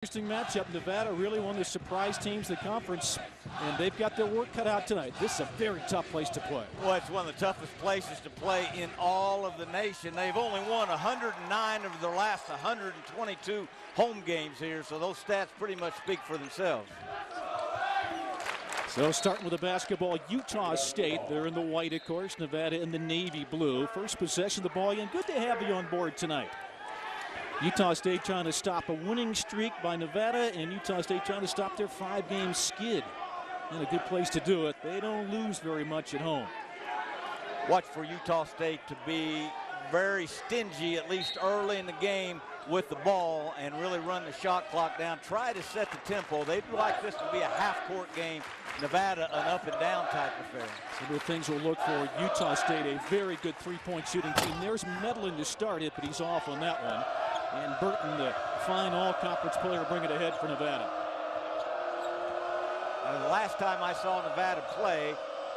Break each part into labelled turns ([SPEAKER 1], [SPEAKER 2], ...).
[SPEAKER 1] Interesting matchup. Nevada really one of the surprise teams in the conference, and they've got their work cut out tonight. This is a very tough place to play.
[SPEAKER 2] Well, it's one of the toughest places to play in all of the nation. They've only won 109 of their last 122 home games here, so those stats pretty much speak for themselves.
[SPEAKER 1] So starting with the basketball, Utah State. They're in the white, of course. Nevada in the navy blue. First possession of the ball, and good to have you on board tonight. Utah State trying to stop a winning streak by Nevada, and Utah State trying to stop their 5-game skid. And a good place to do it. They don't lose very much at home.
[SPEAKER 2] Watch for Utah State to be very stingy, at least early in the game, with the ball and really run the shot clock down. Try to set the tempo. They'd like this to be a half-court game. Nevada, an up-and-down type affair.
[SPEAKER 1] Some of the things we'll look for. Utah State, a very good three-point shooting team. There's Medlin to start it, but he's off on that one. And Burton, the fine all-conference player, bring it ahead for Nevada.
[SPEAKER 2] The last time I saw Nevada play,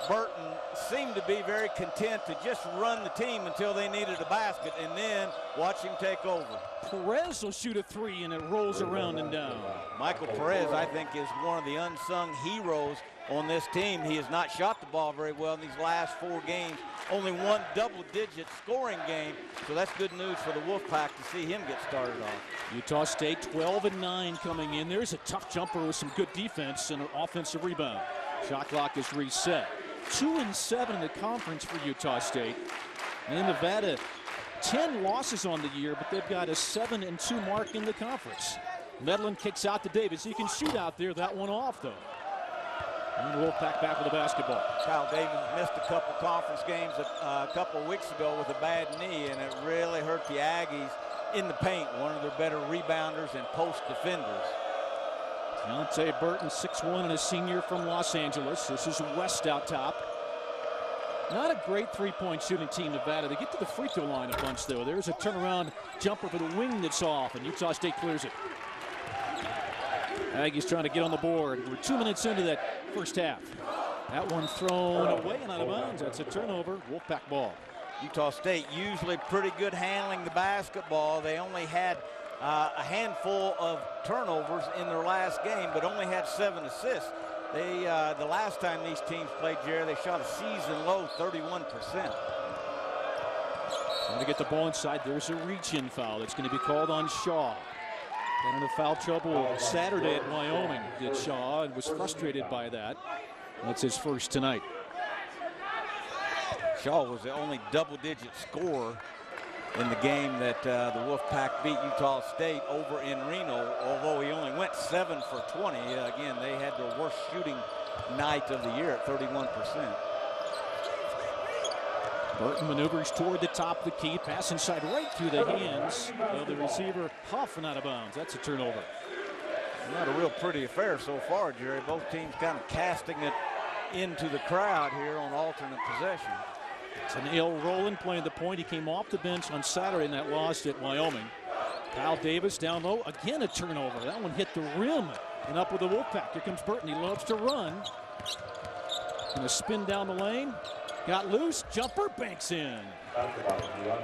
[SPEAKER 2] Burton seemed to be very content to just run the team until they needed a basket, and then watch him take over.
[SPEAKER 1] Perez will shoot a three, and it rolls around and down.
[SPEAKER 2] Michael Perez, I think, is one of the unsung heroes on this team. He has not shot the ball very well in these last 4 games. Only one double-digit scoring game, so that's good news for the Wolfpack to see him get started off.
[SPEAKER 1] Utah State 12-9 coming in. There's a tough jumper with some good defense and an offensive rebound. Shot clock is reset. 2-7 in the conference for Utah State. And Nevada, 10 losses on the year, but they've got a 7-2 mark in the conference. Medlin kicks out to Davis. He can shoot out there. That one off, though. And Wolfpack back with the basketball.
[SPEAKER 2] Kyle Davis missed a couple conference games a couple of weeks ago with a bad knee, and it really hurt the Aggies in the paint. One of their better rebounders and post defenders.
[SPEAKER 1] Deontay Burton, 6'1", and a senior from Los Angeles. This is West out top. Not a great three-point shooting team, Nevada. They get to the free throw line a bunch, though. There's a turnaround jumper for the wing that's off, and Utah State clears it. Aggies trying to get on the board. We're 2 minutes into that first half. That one thrown away and out of bounds. That's a turnover. Wolfpack ball.
[SPEAKER 2] Utah State usually pretty good handling the basketball. They only had a handful of turnovers in their last game, but only had 7 assists. They the last time these teams played, Jerry, they shot a season low 31%.
[SPEAKER 1] Trying to get the ball inside. There's a reach-in foul that's going to be called on Shaw. Got into foul trouble Saturday at Wyoming, did Shaw, and was frustrated by that. That's his first tonight.
[SPEAKER 2] Shaw was the only double-digit scorer in the game that the Wolfpack beat Utah State over in Reno, although he only went 7 for 20. Again, they had their worst shooting night of the year at 31%.
[SPEAKER 1] Burton maneuvers toward the top of the key, pass inside right through the hands of the receiver, Huff, and out of bounds. That's a turnover.
[SPEAKER 2] Not a real pretty affair so far, Jerry. Both teams kind of casting it into the crowd here on alternate possession.
[SPEAKER 1] It's an Al Rowland playing the point. He came off the bench on Saturday in that loss at Wyoming. Kyle Davis down low. Again, a turnover. That one hit the rim and up with the Wolfpack. Here comes Burton. He loves to run. Going to spin down the lane. Got loose. Jumper, banks in.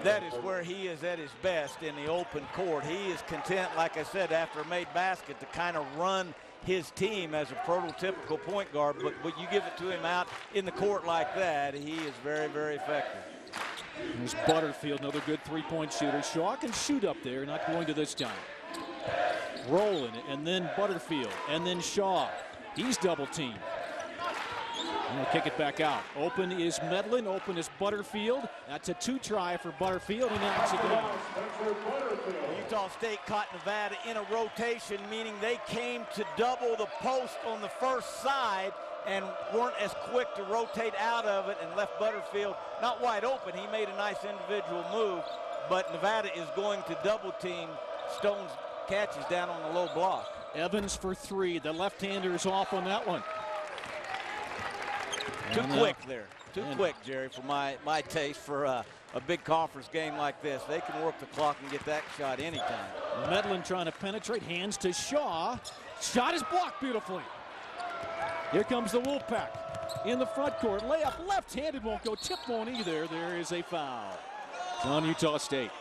[SPEAKER 2] That is where he is at his best, in the open court. He is content, like I said, after a made basket, to kind of run his team as a prototypical point guard, but you give it to him out in the court like that, he is very, very effective.
[SPEAKER 1] There's Butterfield, another good three-point shooter. Shaw can shoot up there, not going to this time. Rolling, and then Butterfield, and then Shaw. He's double-teamed. And they'll kick it back out. Open is Medlin, open is Butterfield. That's a 2-try for Butterfield, and knocks it down.
[SPEAKER 2] Utah State caught Nevada in a rotation, meaning they came to double the post on the first side and weren't as quick to rotate out of it, and left Butterfield not wide open. He made a nice individual move, but Nevada is going to double team Stone's catches down on the low block.
[SPEAKER 1] Evans for 3. The left-hander is off on that one.
[SPEAKER 2] Too quick there. Too quick, Jerry, for my taste for a big conference game like this. They can work the clock and get that shot anytime.
[SPEAKER 1] Medlin trying to penetrate, hands to Shaw. Shot is blocked beautifully. Here comes the Wolfpack in the front court. Layup left-handed, won't go. Tip won't either. There is a foul. It's on Utah State.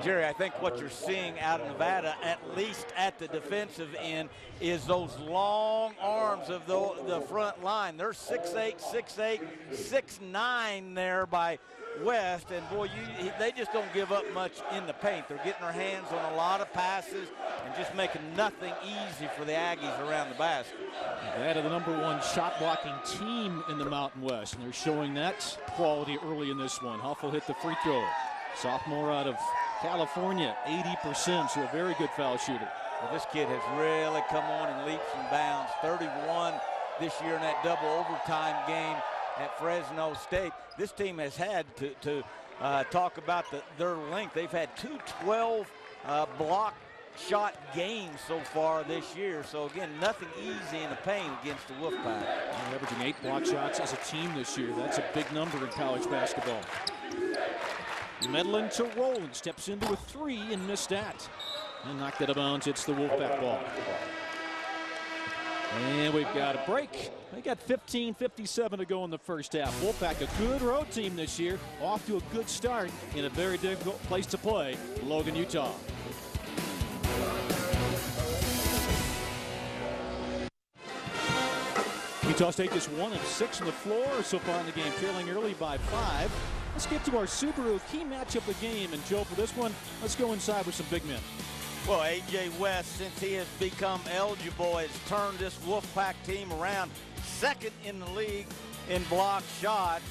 [SPEAKER 2] Jerry, I think what you're seeing out of Nevada, at least at the defensive end, is those long arms of the front line. They're 6'8", 6'8", 6'9" there by West, and boy, they just don't give up much in the paint. They're getting their hands on a lot of passes and just making nothing easy for the Aggies around the basket.
[SPEAKER 1] Nevada, the #1 shot blocking team in the Mountain West, and they're showing that quality early in this one. Huffle hit the free throw. Sophomore out of California, 80%, so a very good foul shooter.
[SPEAKER 2] Well, this kid has really come on in leaps and bounds. 31 this year in that double overtime game at Fresno State. This team has had to talk about their length. They've had 2 12 block shot games so far this year. So again, nothing easy in the paint against the Wolfpack.
[SPEAKER 1] They're averaging 8 block shots as a team this year. That's a big number in college basketball. Medlin to Rowland, steps into a 3 and missed that. And knocked it out of bounds. It's the Wolfpack ball. And we've got a break. They got 15:57 to go in the first half. Wolfpack, a good road team this year, off to a good start in a very difficult place to play, Logan, Utah. Utah State just 1 of 6 on the floor so far in the game, trailing early by 5. Let's get to our Subaru key matchup of the game. And Joe, for this one, let's go inside with some big men.
[SPEAKER 2] Well, A.J. West, since he has become eligible, has turned this Wolfpack team around. Second in the league in block shots,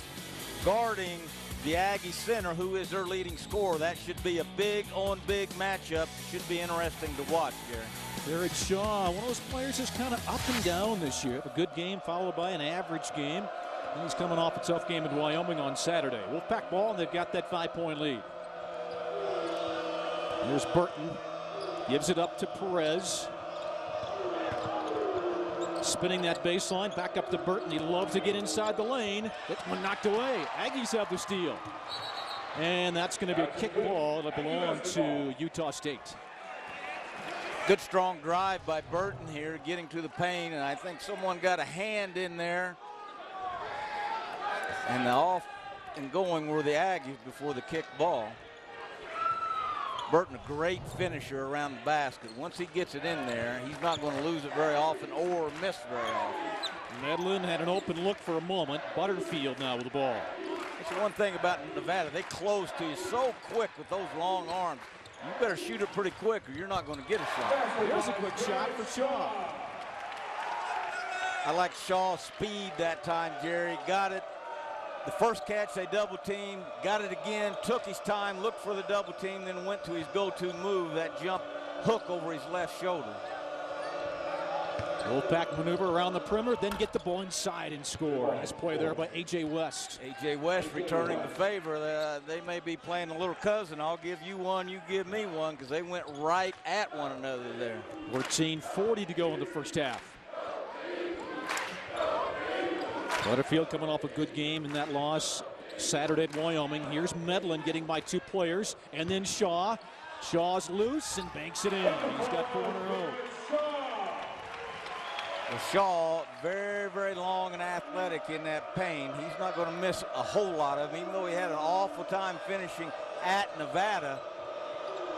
[SPEAKER 2] guarding the Aggie center, who is their leading scorer. That should be a big-on-big matchup. Should be interesting to watch, Gary.
[SPEAKER 1] Barrett Shaw, one of those players is kind of up and down this year. A good game followed by an average game. And he's coming off a tough game in Wyoming on Saturday. Wolfpack ball, and they've got that 5-point lead. Here's Burton. Gives it up to Perez. Spinning that baseline, back up to Burton. He loves to get inside the lane. That one knocked away. Aggies have the steal. And that's going to be a kick ball that belong to Utah State.
[SPEAKER 2] Good strong drive by Burton here, getting to the paint, and I think someone got a hand in there. And the off and going were the Aggies before the kick ball. Burton, a great finisher around the basket. Once he gets it in there, he's not going to lose it very often or miss very often.
[SPEAKER 1] Medlin had an open look for a moment. Butterfield now with the ball.
[SPEAKER 2] That's the one thing about Nevada. They close to you so quick with those long arms. You better shoot it pretty quick or you're not going to get a shot.
[SPEAKER 1] Here's a quick shot for Shaw.
[SPEAKER 2] I like Shaw's speed that time, Jerry. Got it. The first catch, they double team, got it again, took his time, looked for the double team, then went to his go-to move, that jump hook over his left shoulder.
[SPEAKER 1] Wolfpack maneuver around the perimeter, then get the ball inside and score. Nice play there by A.J. West.
[SPEAKER 2] A.J. West returning the favor. They may be playing a little cousin. I'll give you one, you give me one, because they went right at one another there.
[SPEAKER 1] 14:40 to go in the first half. Butterfield coming off a good game in that loss Saturday at Wyoming. Here's Medlin getting by 2 players, and then Shaw. Shaw's loose and banks it in. He's got 4 in a row.
[SPEAKER 2] Well, Shaw, very, very long and athletic in that paint. He's not going to miss a whole lot of them, even though he had an awful time finishing at Nevada.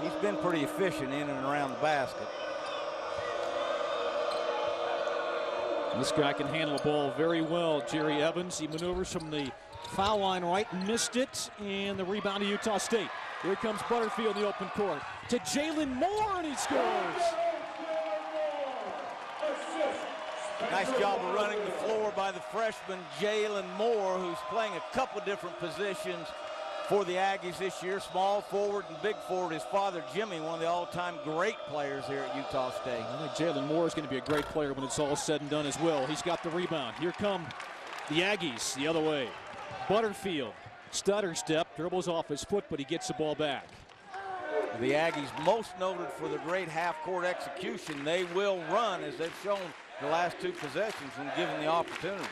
[SPEAKER 2] He's been pretty efficient in and around the basket.
[SPEAKER 1] This guy can handle the ball very well, Jerry Evans. He maneuvers from the foul line right, missed it, and the rebound to Utah State. Here comes Butterfield in the open court to Jalen Moore, and he scores.
[SPEAKER 2] Nice job of running the floor by the freshman Jalen Moore, who's playing a couple different positions for the Aggies this year, small forward and big forward. His father, Jimmy, one of the all-time great players here at Utah State.
[SPEAKER 1] I think Jalen Moore is going to be a great player when it's all said and done as well. He's got the rebound. Here come the Aggies the other way. Butterfield, stutter step, dribbles off his foot, but he gets the ball back.
[SPEAKER 2] The Aggies most noted for the great half-court execution. They will run, as they've shown the last 2 possessions when given the opportunity.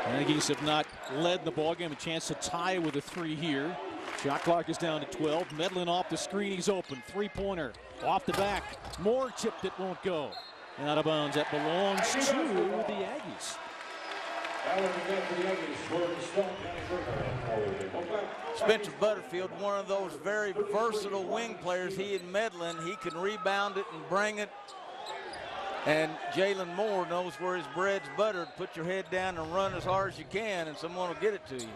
[SPEAKER 1] Aggies have not led the ball game. A chance to tie with a 3 here. Shot clock is down to 12. Medlin off the screen. He's open. 3-pointer off the back. Moore chipped it, won't go. And out of bounds. That belongs to the Aggies.
[SPEAKER 2] Spencer Butterfield, one of those very versatile wing players. He in Medlin, he can rebound it and bring it. And Jalen Moore knows where his bread's buttered. Put your head down and run as hard as you can, and someone will get it to you.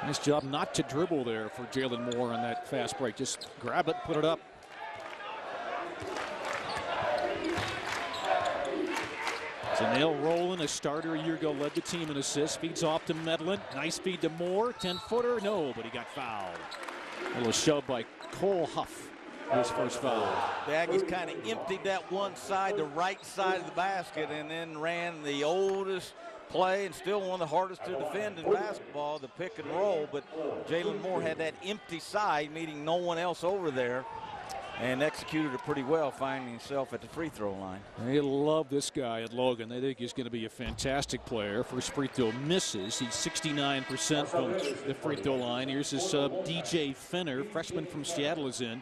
[SPEAKER 1] Nice job not to dribble there for Jalen Moore on that fast break. Just grab it, put it up. Zanelle Rowland, a starter a year ago, led the team in assists. Feeds off to Medlin. Nice feed to Moore. 10-footer. No, but he got fouled. A little shove by Cole Huff. His first foul.
[SPEAKER 2] The Aggies kind of emptied that one side, the right side of the basket, and then ran the oldest play and still one of the hardest to defend in basketball, the pick and roll. But Jalen Moore had that empty side, meaning no one else over there, and executed it pretty well, finding himself at the free throw line.
[SPEAKER 1] They love this guy at Logan. They think he's going to be a fantastic player. First free throw misses. He's 69% from the free throw line. Here's his sub, DJ Fenner, freshman from Seattle, is in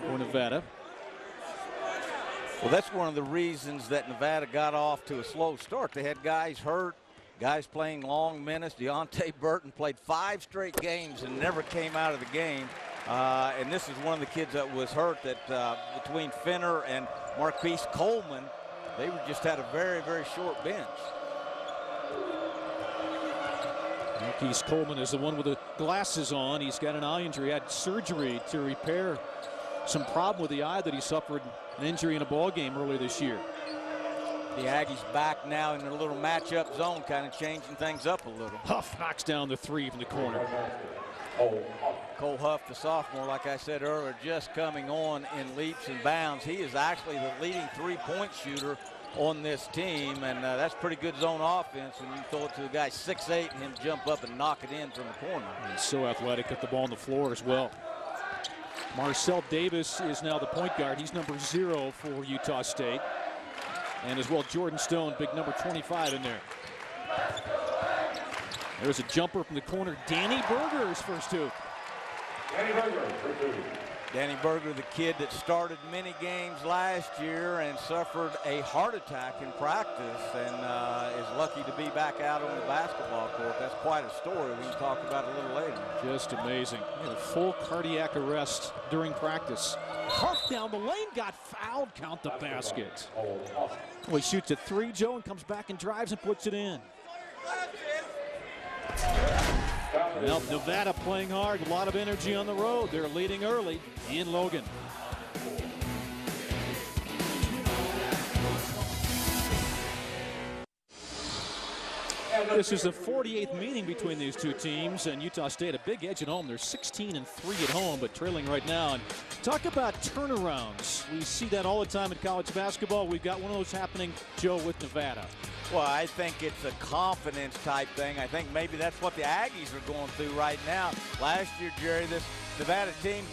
[SPEAKER 1] for Nevada.
[SPEAKER 2] Well, that's one of the reasons that Nevada got off to a slow start. They had guys hurt, guys playing long minutes. Deontay Burton played 5 straight games and never came out of the game. And this is one of the kids that was hurt that between Fenner and Marquise Coleman, they just had a very, very short bench.
[SPEAKER 1] Marquise Coleman is the one with the glasses on. He's got an eye injury, had surgery to repair some problem with the eye that he suffered an injury in a ball game earlier this year.
[SPEAKER 2] The Aggies back now in a little matchup zone, kind of changing things up a little.
[SPEAKER 1] Huff knocks down the 3 from the corner.
[SPEAKER 2] Cole Huff, the sophomore, like I said earlier, just coming on in leaps and bounds. He is actually the leading 3-point shooter on this team, and that's pretty good zone offense when you throw it to a guy 6'8" and him jump up and knock it in from the corner.
[SPEAKER 1] He's so athletic, at the ball on the floor as well. Marcel Davis is now the point guard. He's number 0 for Utah State. And as well, Jordan Stone, big number 25 in there. There's a jumper from the corner. Danny Berger's first 2.
[SPEAKER 2] Danny Berger, the kid that started many games last year and suffered a heart attack in practice and is lucky to be back out on the basketball court. That's quite a story. We can talk about it a little later.
[SPEAKER 1] Just amazing. He had a full cardiac arrest during practice. Huff down the lane, got fouled. Count the basket. Well, he shoots a 3, Joe, and comes back and drives and puts it in. Well, Nevada playing hard, a lot of energy on the road. They're leading early in Logan. This is the 48th meeting between these two teams, and Utah State a big edge at home. They're 16-3 at home, but trailing right now. And talk about turnarounds. We see that all the time in college basketball. We've got one of those happening, Joe, with Nevada.
[SPEAKER 2] Well, I think it's a confidence type thing. I think maybe that's what the Aggies are going through right now. Last year, Jerry, this Nevada team,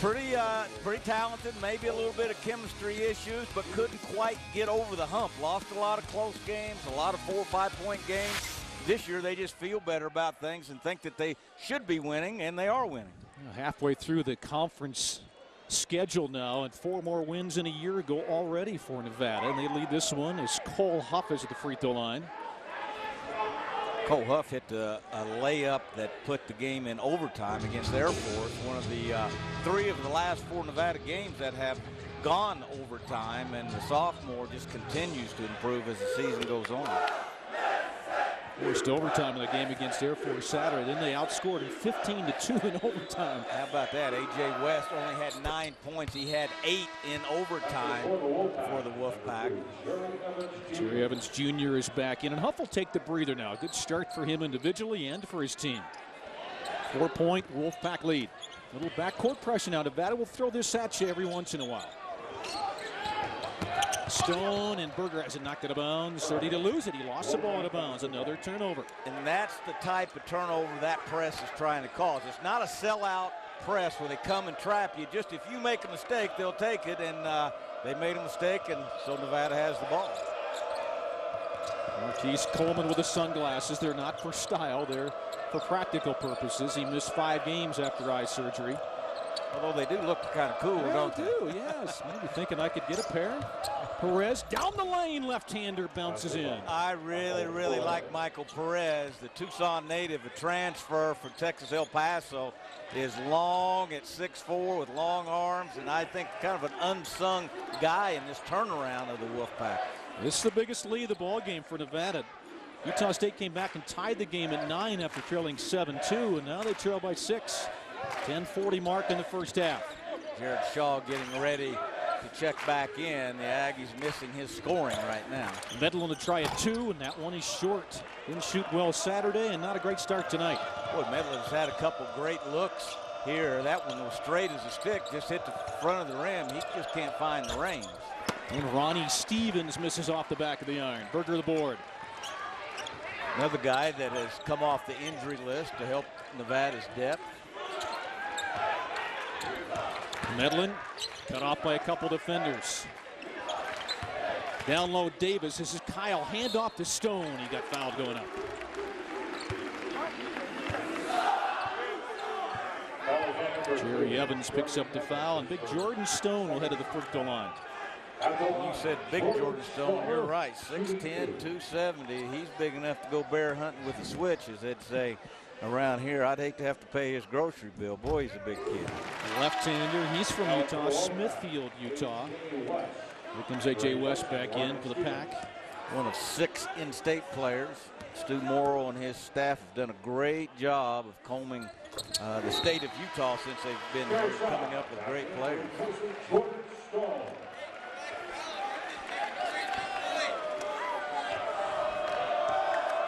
[SPEAKER 2] pretty talented, maybe a little bit of chemistry issues, but couldn't quite get over the hump. Lost a lot of close games, a lot of 4- or 5-point games. This year, they just feel better about things and think that they should be winning, and they are winning.
[SPEAKER 1] Halfway through the conference schedule now, and 4 more wins than a year ago already for Nevada, and they lead this one as Cole Huff is at the free throw line.
[SPEAKER 2] Cole Huff hit a layup that put the game in overtime against Air Force, one of the 3 of the last 4 Nevada games that have gone overtime, and the sophomore just continues to improve as the season goes on.
[SPEAKER 1] Forced overtime in the game against Air Force Saturday. Then they outscored him 15-2 in overtime.
[SPEAKER 2] How about that? A.J. West only had 9 points. He had 8 in overtime for the Wolfpack.
[SPEAKER 1] Jerry Evans Jr. is back in, and Huff will take the breather now. Good start for him individually and for his team. 4-point Wolfpack lead. A little backcourt pressure now. Nevada will throw this at you every once in a while. Stone, and Berger has it knocked out of bounds. 30 to lose it. He lost the ball out of bounds. Another turnover.
[SPEAKER 2] And that's the type of turnover that press is trying to cause. It's not a sellout press where they come and trap you. Just if you make a mistake, they'll take it. And they made a mistake, and so Nevada has the ball.
[SPEAKER 1] Marquise Coleman with the sunglasses. They're not for style. They're for practical purposes. He missed 5 games after eye surgery.
[SPEAKER 2] Although they do look kind of cool, don't they?
[SPEAKER 1] They do, yes. Maybe thinking I could get a pair. Perez down the lane, left-hander bounces in.
[SPEAKER 2] I really, really like Michael Perez, the Tucson native, a transfer from Texas El Paso, is long at 6'4" with long arms, and I think kind of an unsung guy in this turnaround of the Wolfpack.
[SPEAKER 1] This is the biggest lead of the ball game for Nevada. Utah State came back and tied the game at 9 after trailing 7-2, and now they trail by 6. 10:40 mark in the first half.
[SPEAKER 2] Jared Shaw getting ready to check back in. The Aggies missing his scoring right now.
[SPEAKER 1] Medlin to try a 2, and that one is short. Didn't shoot well Saturday, and not a great start tonight.
[SPEAKER 2] Boy, Medlin's had a couple great looks here. That one was straight as a stick, just hit the front of the rim. He just can't find the range.
[SPEAKER 1] And Ronnie Stevens misses off the back of the iron. Berger the board.
[SPEAKER 2] Another guy that has come off the injury list to help Nevada's depth.
[SPEAKER 1] Medlin cut off by a couple defenders. Down low Davis. This is Kyle. Hand off to Stone. He got fouled going up. Jerry Evans picks up the foul, and big Jordan Stone will head to the free throw line.
[SPEAKER 2] You said big Jordan Stone. You're right. 6'10", 270. He's big enough to go bear hunting with the switch, as they'd say around here. I'd hate to have to pay his grocery bill. Boy, he's a big kid.
[SPEAKER 1] Left-hander. He's from Utah, Smithfield, Utah. Here comes A.J. West back in for the Pack.
[SPEAKER 2] One of 6 in-state players. Stu Morrill and his staff have done a great job of combing the state of Utah since they've been coming up with great players.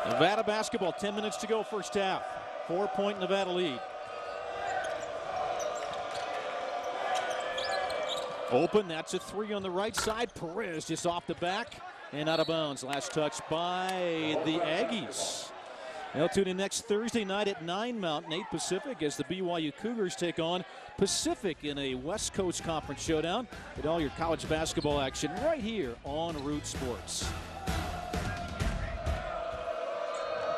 [SPEAKER 1] Nevada basketball, 10 minutes to go first half. 4-point Nevada lead. Open, that's a 3 on the right side. Perez just off the back and out of bounds. Last touch by the Aggies. They'll tune in next Thursday night at 9 Mountain, 8 Pacific, as the BYU Cougars take on Pacific in a West Coast Conference showdown. Get all your college basketball action right here on Root Sports.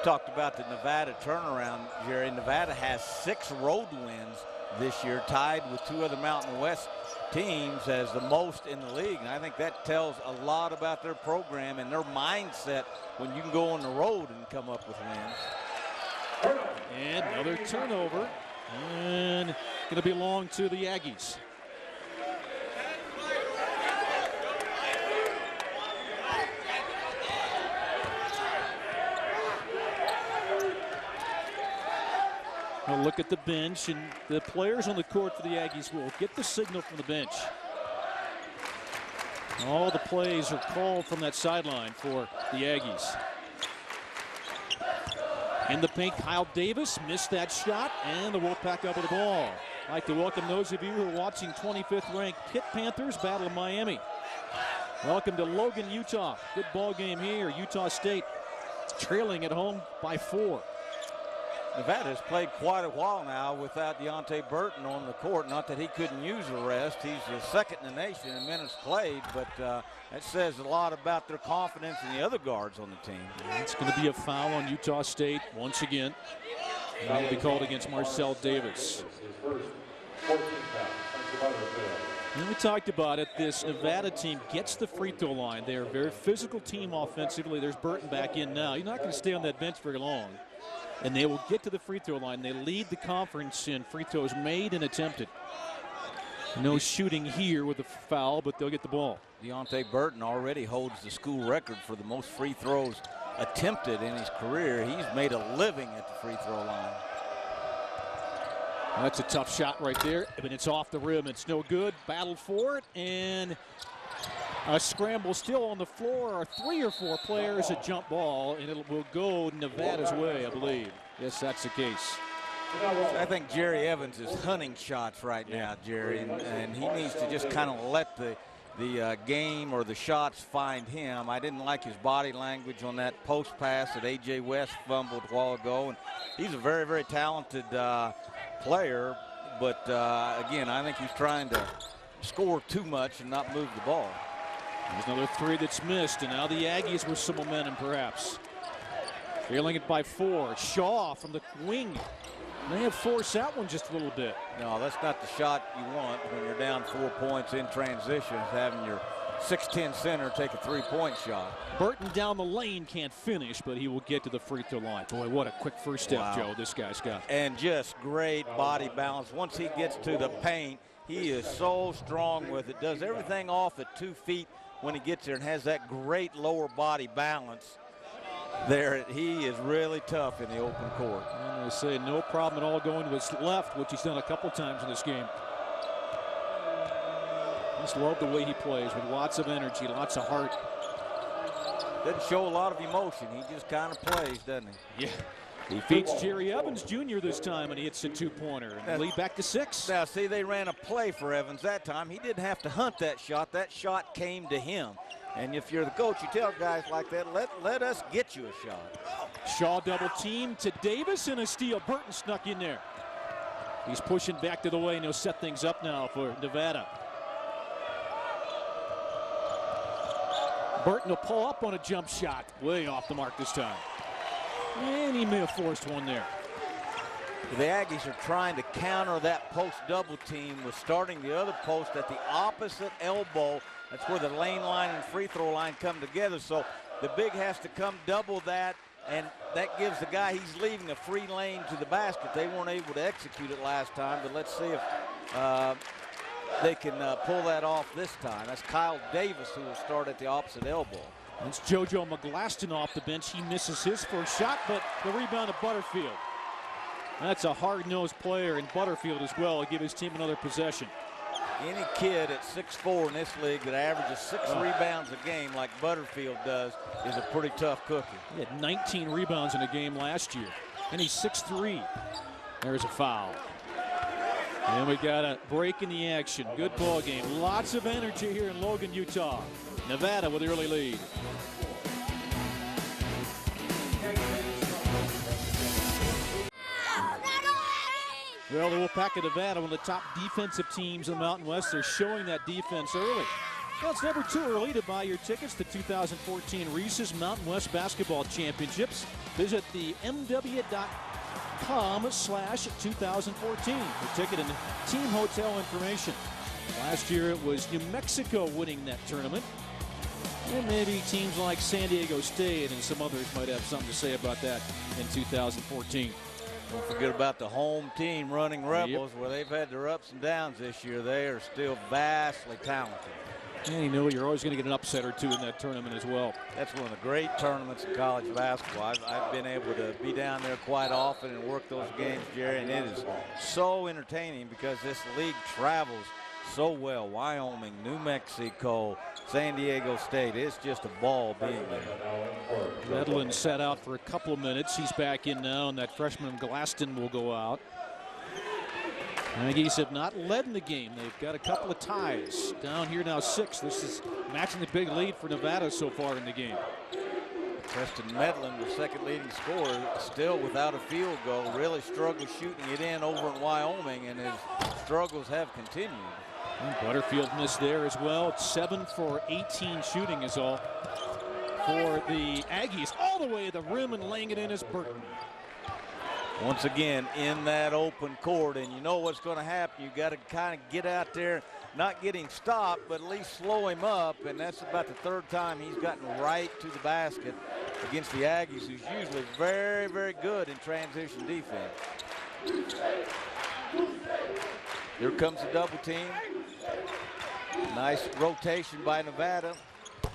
[SPEAKER 2] Talked about the Nevada turnaround, Jerry. Nevada has 6 road wins this year, tied with 2 other Mountain West teams as the most in the league. And I think that tells a lot about their program and their mindset when you can go on the road and come up with wins.
[SPEAKER 1] And another turnover, and going to belong to the Aggies. We'll look at the bench, and the players on the court for the Aggies will get the signal from the bench. All the plays are called from that sideline for the Aggies. In the paint, Kyle Davis missed that shot, and the Wolfpack up with the ball. I'd like to welcome those of you who are watching 25th ranked Pitt Panthers battle of Miami. Welcome to Logan, Utah. Good ball game here. Utah State trailing at home by 4.
[SPEAKER 2] Nevada has played quite a while now without Deontay Burton on the court. Not that he couldn't use a rest. He's the second in the nation in minutes played, but that says a lot about their confidence in the other guards on the team.
[SPEAKER 1] It's going to be a foul on Utah State once again. That will be called against Marcel Davis. And we talked about it. This Nevada team gets the free throw line. They're a very physical team offensively. There's Burton back in now. You're not going to stay on that bench very long. And they will get to the free throw line. They lead the conference in free throws made and attempted. No shooting here with the foul, but they'll get the ball.
[SPEAKER 2] Deontay Burton already holds the school record for the most free throws attempted in his career. He's made a living at the free throw line.
[SPEAKER 1] Well, that's a tough shot right there, but it's off the rim. It's no good. Battled for it, and a scramble still on the floor. Are 3 or 4 players, a jump ball, and it will go Nevada's way, I believe. Yes, that's the case.
[SPEAKER 2] I think Jerry Evans is hunting shots right now, Jerry, and he needs to just kind of let the game or the shots find him. I didn't like his body language on that post pass that A.J. West fumbled a while ago, and he's a very, very talented player, but again, I think he's trying to score too much and not move the ball.
[SPEAKER 1] There's another 3 that's missed, and now the Aggies with some momentum perhaps. Trailing it by 4. Shaw from the wing. May have forced that one just a little bit.
[SPEAKER 2] No, that's not the shot you want when you're down 4 points in transition, is having your 6'10" center take a 3-point shot.
[SPEAKER 1] Burton down the lane can't finish, but he will get to the free throw line. Boy, what a quick first step,
[SPEAKER 2] Wow.
[SPEAKER 1] Joe, this guy's got.
[SPEAKER 2] And just great body balance. Once he gets to the paint, he is so strong with it. Does everything off at 2 feet when he gets there and has that great lower body balance. There, he is really tough in the open court.
[SPEAKER 1] And they say no problem at all going to his left, which he's done a couple times in this game. Just love the way he plays with lots of energy, lots of heart.
[SPEAKER 2] Doesn't show a lot of emotion. He just kind of plays, doesn't he?
[SPEAKER 1] Yeah. He beats Jerry Evans Jr. this time, and he hits a 2-pointer and lead back to 6.
[SPEAKER 2] Now, see, they ran a play for Evans that time. He didn't have to hunt that shot. That shot came to him. And if you're the coach, you tell guys like that, let us get you a shot.
[SPEAKER 1] Shaw double team to Davis, and a steal. Burton snuck in there. He's pushing back to the way, and he'll set things up now for Nevada. Burton will pull up on a jump shot. Way off the mark this time. And he may have forced one there.
[SPEAKER 2] The Aggies are trying to counter that post double team with starting the other post at the opposite elbow. That's where the lane line and free throw line come together. So the big has to come double that, and that gives the guy he's leaving a free lane to the basket. They weren't able to execute it last time, but let's see if they can pull that off this time. That's Kyle Davis who will start at the opposite elbow.
[SPEAKER 1] That's JoJo McGlaston off the bench. He misses his first shot, but the rebound to Butterfield. That's a hard-nosed player, and Butterfield as well will give his team another possession.
[SPEAKER 2] Any kid at 6'4" in this league that averages 6 rebounds a game like Butterfield does is a pretty tough cookie.
[SPEAKER 1] He had 19 rebounds in a game last year, and he's 6'3". There's a foul. And we got a break in the action. Good ball game. Lots of energy here in Logan, Utah. Nevada with the early lead. Well, the Wolfpack of Nevada, one of the top defensive teams in the Mountain West. They're showing that defense early. Well, it's never too early to buy your tickets to 2014 Reese's Mountain West Basketball Championships. Visit the MW.com/2014 for ticket and team hotel information. Last year it was New Mexico winning that tournament. And maybe teams like San Diego State and some others might have something to say about that in 2014.
[SPEAKER 2] Don't forget about the home team, Running Rebels, where they've had their ups and downs this year. They are still vastly talented.
[SPEAKER 1] And you know you're always going to get an upset or two in that tournament as well.
[SPEAKER 2] That's one of the great tournaments in college basketball. I've been able to be down there quite often and work those games, Jerry, and it is so entertaining because this league travels so well. Wyoming, New Mexico, San Diego State. It's just a ball being there.
[SPEAKER 1] Medlin sat out for a couple of minutes. He's back in now, and that freshman Glaston will go out. Aggies have not led in the game. They've got a couple of ties. Down here now 6. This is matching the big lead for Nevada so far in the game.
[SPEAKER 2] Preston Medlin, the second leading scorer, still without a field goal. Really struggled shooting it in over in Wyoming, and his struggles have continued.
[SPEAKER 1] And Butterfield missed there as well. It's 7 for 18 shooting is all for the Aggies. All the way to the rim and laying it in is Burton.
[SPEAKER 2] Once again, in that open court, and you know what's going to happen. You got to kind of get out there, not get him stopped, but at least slow him up, and that's about the 3rd time he's gotten right to the basket against the Aggies, who's usually very, very good in transition defense. Here comes the double team. Nice rotation by Nevada.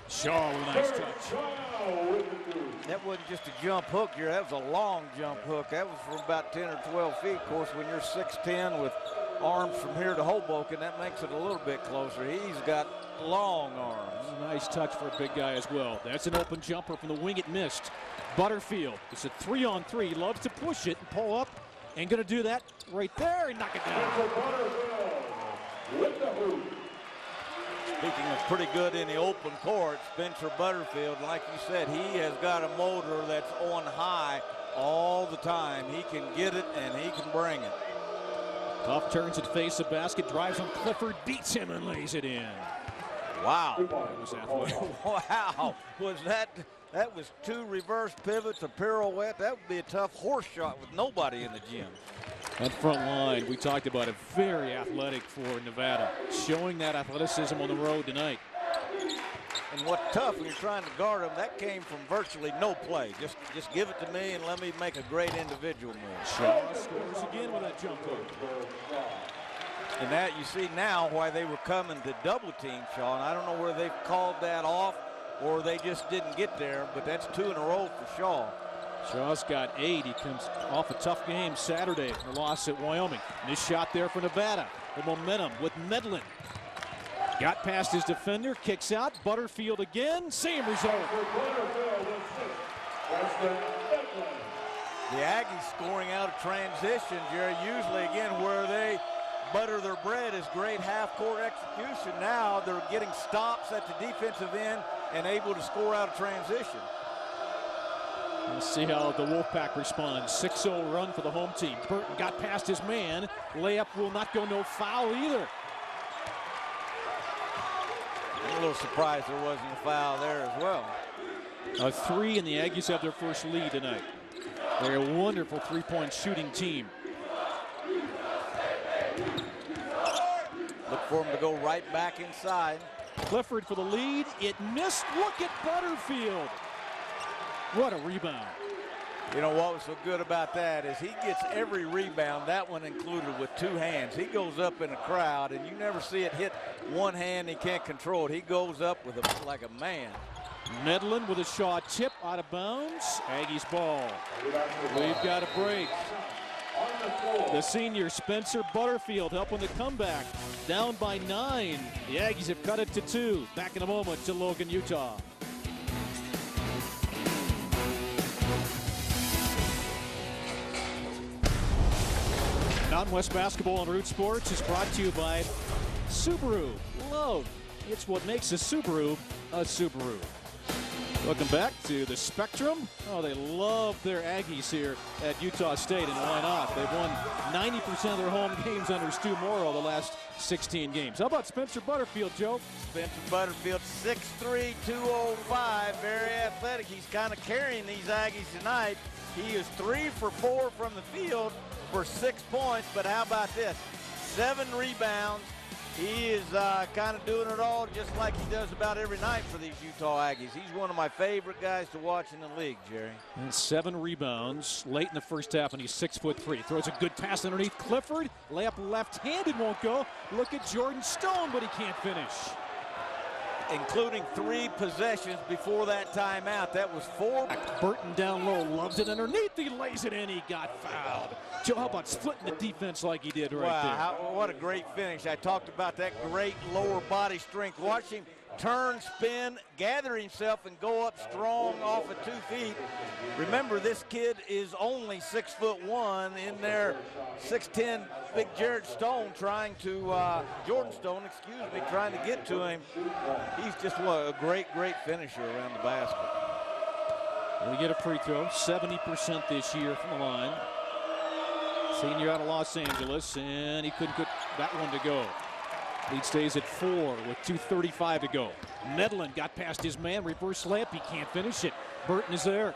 [SPEAKER 1] Shaw with a nice touch.
[SPEAKER 2] That wasn't just a jump hook here. That was a long jump hook. That was from about 10 or 12 feet. Of course, when you're 6'10" with arms from here to Hoboken, that makes it a little bit closer. He's got long arms.
[SPEAKER 1] Nice touch for a big guy as well. That's an open jumper from the wing. It missed. Butterfield, it's a 3-on-3. He loves to push it and pull up. And going to do that right there and knock it down.
[SPEAKER 2] Speaking of pretty good in the open court, Spencer Butterfield, like you said, he has got a motor that's on high all the time. He can get it and he can bring it.
[SPEAKER 1] Tough turns at face of basket, drives on Clifford, beats him and lays it in.
[SPEAKER 2] Wow.
[SPEAKER 1] That was athletic.
[SPEAKER 2] Wow. Was that That was 2 reverse pivots, a pirouette. That would be a tough horse shot with nobody in the gym.
[SPEAKER 1] That front line, we talked about it, very athletic for Nevada. Showing that athleticism on the road tonight.
[SPEAKER 2] And what's tough when you're trying to guard them, that came from virtually no play. Just give it to me and let me make a great individual move.
[SPEAKER 1] Shaw scores again with that jump hook.
[SPEAKER 2] And that you see now why they were coming to double team Shaw. And I don't know where they've called that off or they just didn't get there, but that's 2 in a row for Shaw.
[SPEAKER 1] Shaw's got 8. He comes off a tough game Saturday, the loss at Wyoming. And this shot there for Nevada. The momentum with Medlin. Got past his defender, kicks out. Butterfield again, same result.
[SPEAKER 2] The Aggies scoring out of transition, Jerry. Usually, again, where they butter their bread is great half-court execution. Now they're getting stops at the defensive end and able to score out of transition.
[SPEAKER 1] We'll see how the Wolfpack responds. 6-0 run for the home team. Burton got past his man. Layup will not go, no foul either.
[SPEAKER 2] I'm a little surprised there wasn't a foul there as well.
[SPEAKER 1] A 3, and the Aggies have their first lead tonight. They're a wonderful three-point shooting team.
[SPEAKER 2] Look for him to go right back inside.
[SPEAKER 1] Clifford for the lead. It missed. Look at Butterfield. What a rebound.
[SPEAKER 2] You know what was so good about that is he gets every rebound, that one included, with 2 hands. He goes up in a crowd, and you never see it hit one hand. He can't control it. He goes up with it like a man.
[SPEAKER 1] Medlin with a Shaw tip out of bounds. Aggies ball. We've got a break. The senior Spencer Butterfield helping the comeback. Down by 9. The Aggies have cut it to 2. Back in a moment to Logan, Utah. Mountain West Basketball on Root Sports is brought to you by Subaru. Love, it's what makes a Subaru a Subaru. Welcome back to the Spectrum. Oh, they love their Aggies here at Utah State, and why not? They've won 90% of their home games under Stu Morrow the last 16 games. How about Spencer Butterfield, Joe?
[SPEAKER 2] Spencer Butterfield, 6'3", 205, very athletic. He's kind of carrying these Aggies tonight. He is 3 for 4 from the field for 6 points, but how about this? 7 rebounds. He is kind of doing it all just like he does about every night for these Utah Aggies. He's one of my favorite guys to watch in the league, Jerry.
[SPEAKER 1] And 7 rebounds late in the first half, and he's 6'3". Throws a good pass underneath Clifford. Layup left-handed won't go. Look at Jordan Stone, but he can't finish.
[SPEAKER 2] Including 3 possessions before that timeout. That was 4.
[SPEAKER 1] Burton down low, loves it underneath. He lays it in. He got fouled. Joe, how about splitting the defense like he did right there?
[SPEAKER 2] What a great finish. I talked about that great lower body strength. Watch him turn, spin, gather himself, and go up strong off of 2 feet. Remember, this kid is only 6'1", in there 6'10", big Jared Stone trying to, Jordan Stone, excuse me, trying to get to him. He's just a great, great finisher around the basket.
[SPEAKER 1] We get a free throw, 70% this year from the line. Senior out of Los Angeles, and he couldn't get that one to go. Lead stays at 4 with 2:35 to go. Medlin got past his man, reverse layup. He can't finish it. Burton is there.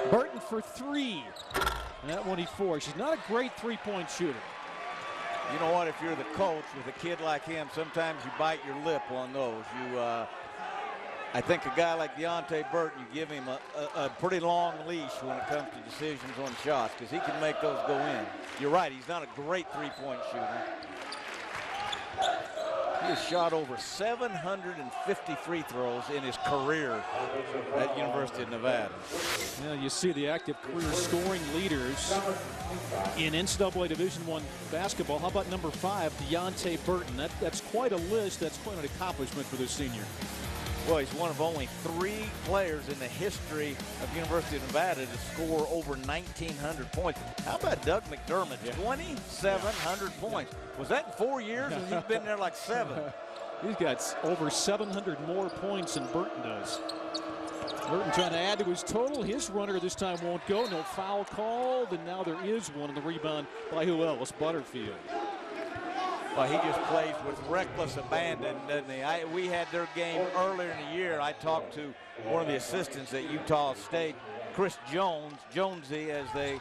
[SPEAKER 1] Burton for 3. And that one he forced. He's not a great three-point shooter.
[SPEAKER 2] You know what? If you're the coach with a kid like him, sometimes you bite your lip on those. I think a guy like Deontay Burton, you give him a pretty long leash when it comes to decisions on shots, because he can make those go in. You're right, he's not a great three-point shooter. He has shot over 750 free throws in his career at University of Nevada.
[SPEAKER 1] Yeah, you see the active career scoring leaders in NCAA Division I basketball. How about number 5, Deontay Burton? That's quite a list. That's quite an accomplishment for this senior.
[SPEAKER 2] Well, he's one of only 3 players in the history of University of Nevada to score over 1,900 points. How about Doug McDermott? 2,700 points. Was that in 4 years? And he's been there like 7.
[SPEAKER 1] He's got over 700 more points than Burton does. Burton trying to add to his total. His runner this time won't go. No foul called, and now there is one. And the rebound by who else? Butterfield.
[SPEAKER 2] Well, he just plays with reckless abandon, doesn't he? We had their game earlier in the year. I talked to one of the assistants at Utah State, Chris Jones, Jonesy as they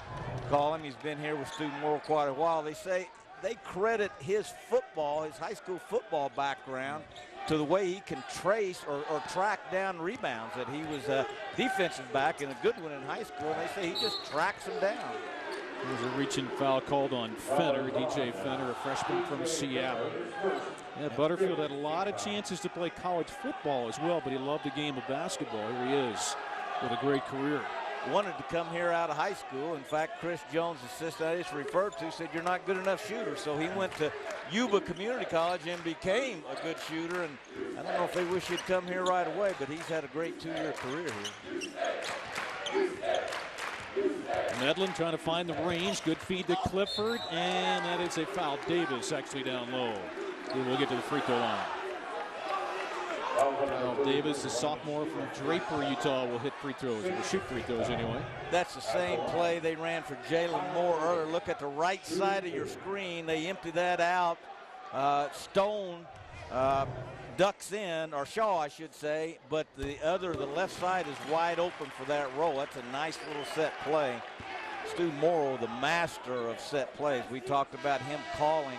[SPEAKER 2] call him. He's been here with Stu Morrill quite a while. They say they credit his football, his high school football background, to the way he can trace or track down rebounds. That he was a defensive back and a good one in high school, and they say he just tracks them down.
[SPEAKER 1] There's a reaching foul called on Fenner, DJ Fenner, a freshman from Seattle. Yeah, Butterfield had a lot of chances to play college football as well, but he loved the game of basketball. Here he is with a great career.
[SPEAKER 2] Wanted to come here out of high school. In fact, Chris Jones, assistant I just referred to, said you're not good enough shooter. So he went to Yuba Community College and became a good shooter. And I don't know if they wish he'd come here right away, but he's had a great 2-year career here.
[SPEAKER 1] Medlin trying to find the range. Good feed to Clifford, and that is a foul. Davis actually down low. He will get to the free throw line. Davis, the sophomore from Draper, Utah, will hit free throws, or will shoot free throws anyway.
[SPEAKER 2] That's the same play they ran for Jalen Moore earlier. Look at the right side of your screen. They empty that out. Stone ducks in, or Shaw, I should say, but the left side is wide open for that roll. That's a nice little set play. Stu Morrill, the master of set plays. We talked about him calling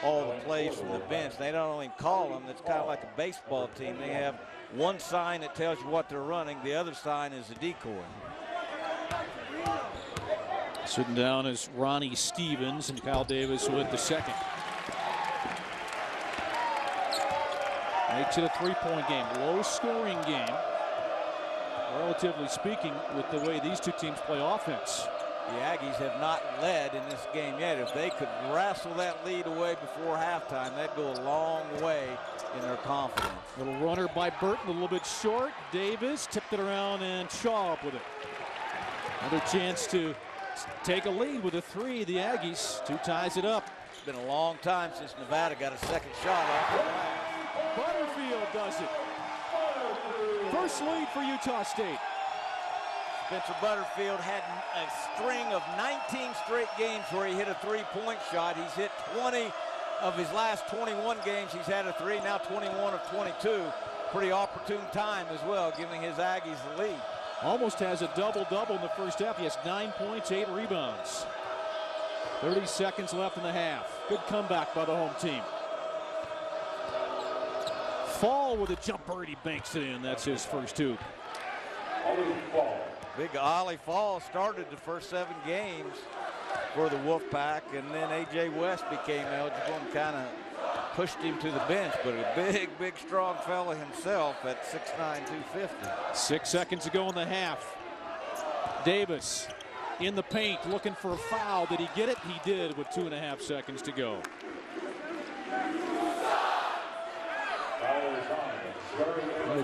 [SPEAKER 2] all the plays from the bench. They don't only call them, it's kind of like a baseball team. They have one sign that tells you what they're running. The other sign is a decoy.
[SPEAKER 1] Sitting down is Ronnie Stevens, and Kyle Davis will hit the second. Right to the three-point game. Low-scoring game, relatively speaking, with the way these two teams play offense.
[SPEAKER 2] The Aggies have not led in this game yet. If they could wrestle that lead away before halftime, that'd go a long way in their confidence.
[SPEAKER 1] Little runner by Burton, a little bit short. Davis tipped it around, and Shaw up with it. Another chance to take a lead with a three. The Aggies, 2 ties it up.
[SPEAKER 2] It's been a long time since Nevada got a second shot off.
[SPEAKER 1] Butterfield does it. First lead for Utah State.
[SPEAKER 2] Spencer Butterfield had a string of 19 straight games where he hit a three-point shot. He's hit 20 of his last 21 games. He's had a three, now 21 of 22. Pretty opportune time as well, giving his Aggies the lead.
[SPEAKER 1] Almost has a double-double in the first half. He has 9 points, 8 rebounds. 30 seconds left in the half. Good comeback by the home team. Fall with a jumper, and he banks it in. That's his first 2.
[SPEAKER 2] Big Ollie Fall started the first 7 games for the Wolfpack, and then A.J. West became eligible and kind of pushed him to the bench. But a big, strong fella himself at 6'9", 250.
[SPEAKER 1] 6 seconds to go in the half. Davis in the paint looking for a foul. Did he get it? He did with 2.5 seconds to go.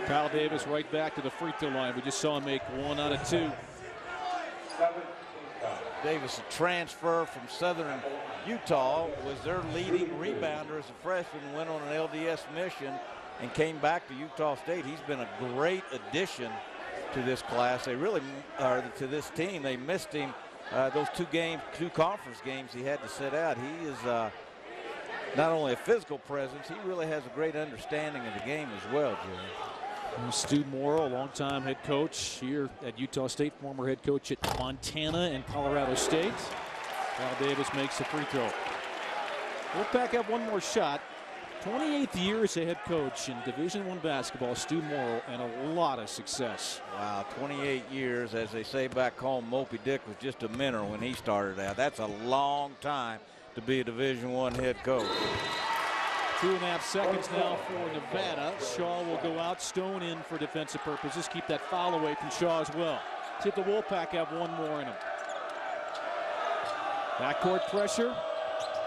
[SPEAKER 1] Kyle Davis right back to the free throw line. We just saw him make 1 out of 2.
[SPEAKER 2] Davis, a transfer from Southern Utah, was their leading rebounder as a freshman, went on an LDS mission and came back to Utah State. He's been a great addition to this class. They really are to this team. They missed him those 2 conference games he had to sit out. He is not only a physical presence, he really has a great understanding of the game as well, Jerry.
[SPEAKER 1] Stu Morrill, a longtime head coach here at Utah State, former head coach at Montana and Colorado State. Kyle Davis makes the free throw. Wolfpack have one more shot. 28th year as a head coach in Division I basketball, Stu Morrill, and a lot of success.
[SPEAKER 2] Wow, 28 years. As they say back home, Moby Dick was just a minnow when he started out. That's a long time to be a Division I head coach.
[SPEAKER 1] 2.5 seconds now for Nevada. Shaw will go out. Stone in for defensive purposes. Keep that foul away from Shaw as well. See if the Wolfpack have one more in them. Backcourt pressure.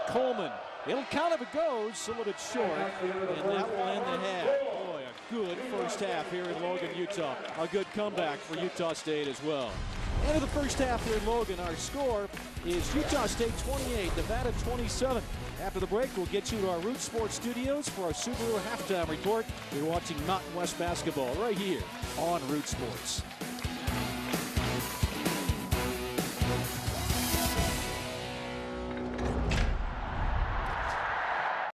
[SPEAKER 1] Coleman. It'll count if it goes. A little bit short. And that will end the half. Boy, a good first half here in Logan, Utah. A good comeback for Utah State as well. End of the first half here in Logan. Our score is Utah State 28, Nevada 27. After the break, we'll get you to our Root Sports studios for our Subaru halftime report. You're watching Mountain West basketball right here on Root Sports.